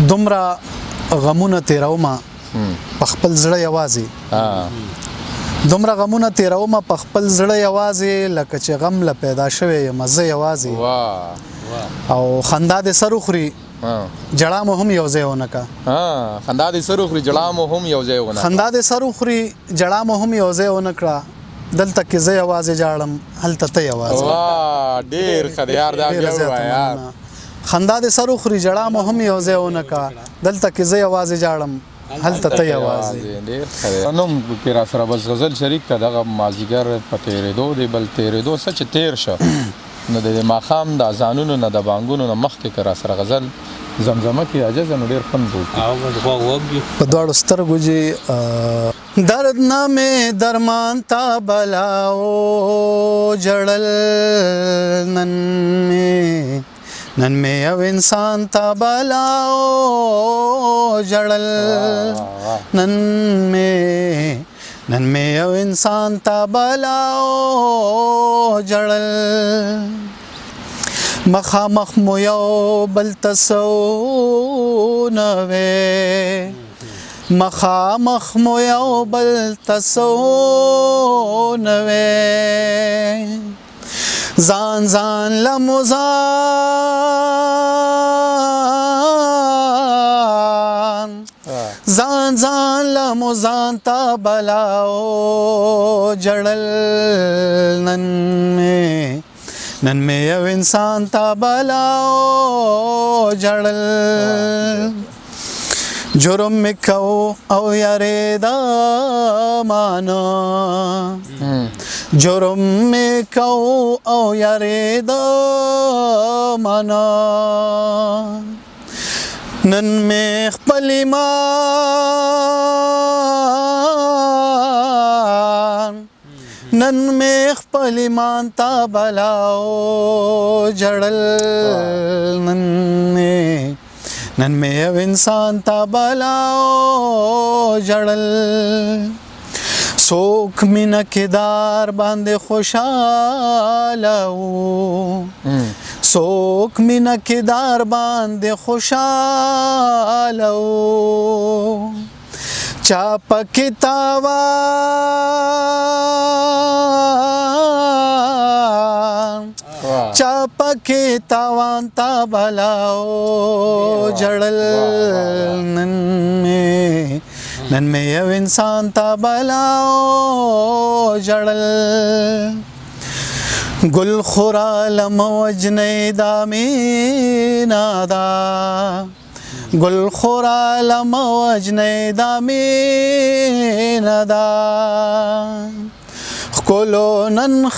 دومره غمونه تیرومه په خپل زړه یوازې دومره غمونه تیرومه په خپل زړه یوازې لکه چې غم له پیدا شوی یم زه یوازې او خندا دې سر وخوري جړه مو هم یو ځای ونه کا خندا دې سر وخوري جړه مو هم یو ځای ونه خندا دې سر وخوري جړه مو هم یو ځای ونه کړه دلته کې زه یوازې جاړم هلته ته یوازې ډېر ښه دی یار دا بیا ووایه یار خندا دې سر وخوري جړه مو هم یو ځای ونه کا دلته کې زه یوازې جاړم هلته ته یوازې ډېر ښه دی نوم کې را سره بس غزل شریک که دغه مازدیګر په تېرېدو دی بل تېرېدو څه چې تېر شه نو د ماښام د اذانونو نه د بانګونو نه مخکې که را سره غزل زمزمه کې عجزه نو ډېر خوند وکړي په دواړو سترګو جې درد نه مې درمان تا بلاو جړل نن مې یو انسان تا بلاو جړل نن مې یو انسان تا بلاو جړل مخامخ مو یو بل تسو نوې مخامخ مو یو بل تسو نوې ځان لموزان تا بلاو جړل نن مې یو انسان تا بلاو جړل جرم مې کو او یریدا مانا جرم مې کو او یریدا مانا نن مې خپل ایمان تا بلاو جړل نن مې یو انسان تا بلاو جړل څوک مینه کې دار باندې خوشاله وو څوک مینه کې دار باندې خوشاله وو چا پکې تاوان تا بلاو جړل نن مې یو انسان تا بلاو جړل گل خورالم وجنې دا مینا دا گل خورالم وجنې دا مینا دا خکلو نن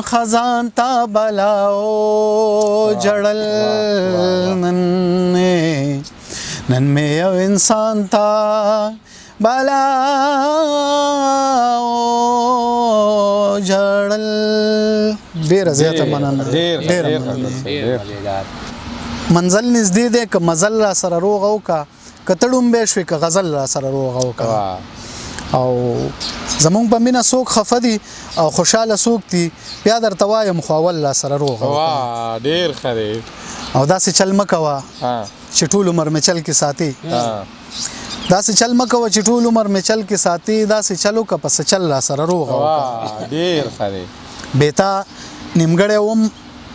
خزان تا بلاو جړل نن مې یو انسان تا بلاو جړل ډېره زیاته مننه ډېره منزل نږدې دی که مزل را سره روغ وکړه که ته ړومبی شوې که غزل را سره روغ وکړه او زمونږ په مینه څوک خفه دي او خوشحاله څوک دي بیا درته وایم خو اول را سره روغ وکړه ډېر ښه دی او داسې چل مه کوه چې ټول عمر مې چل کې ساتي داسې چل مه کوه چې ټول عمر مې چل کې ساتي داسې چل وکړه پس چل را سره روغ وکړه ډېر ښه دی بیتا نیمګړی وم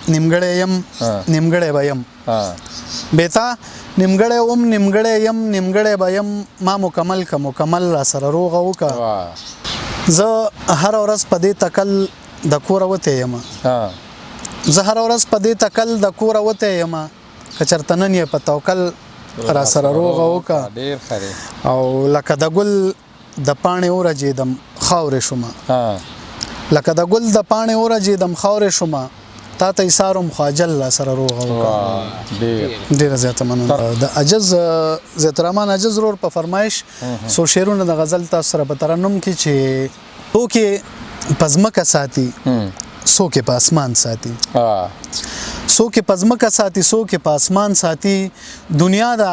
نیمګړی یم نیمګړی به یم بیتا نیمګړی وم نیمګړی یم نیمګړی به یم ما مکمل که مکمل را سره روغه وکړه زه هره ورځ په دې تکل د کوره وتی یم زه هره ورځ په دې تکل د کوره وتی یم که چېرته نن یې په توکل را سره روغه وکړه او لکه د ګل د پاڼې ورجېدم خاورې شومه لکه د ګل د پاڼې ورجېدم خاورې شومه تا ته ایسارم خو اجل را سره روغه وکړه ډېره زیاته مننه د عجز زیات الرحمن عجز ورور په فرمایش څو شعرونه د غزل تاسو سره په ترنم کې چې څوک یې په ځمکه ساتي څوک یې په اسمان ساتي څوک یې په ځمکه ساتي څوک یې په اسمان ساتي دنیا دا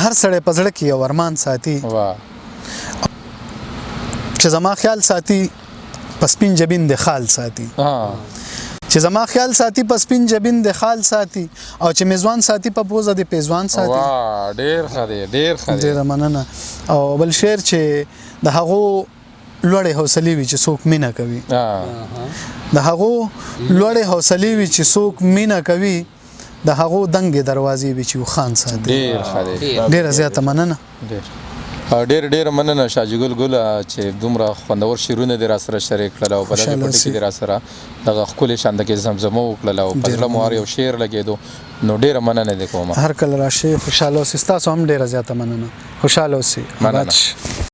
هر سړی په زړه کې یو ارمان ساتي چې زما خیال ساتي پسپین جبین د خال ساتي ها چې زما خیال ساتي پسپین جبین د خال ساتي او چې میزوان ساتي په پوزه د پیزوان ساتي وا ډیر ښه دی ډیر ښه دی ډیره مننه او بل شعر چې د هغو لوړې حوصلې وي چې څوک مینه کوي د هغو لوړې حوصلې وي چې څوک مینه کوي د هغو دنګې دروازې وي چې خان ساتي ډیر ښه دی ډیره زیاته مننه ډیر مننه شاجي ګل ګل چې دومره خوندور شعرونه دې را سره شریک کړل او په دې پټ کې دې را سره دغه خپل شاند کې زمزمه وکړل او په ځله مو یو شعر لګېدو نو ډیره مننه دې کوم هر کله راشي خوشاله اوسئ تاسو هم ډیره زیاته مننه خوشاله اوسئ مننه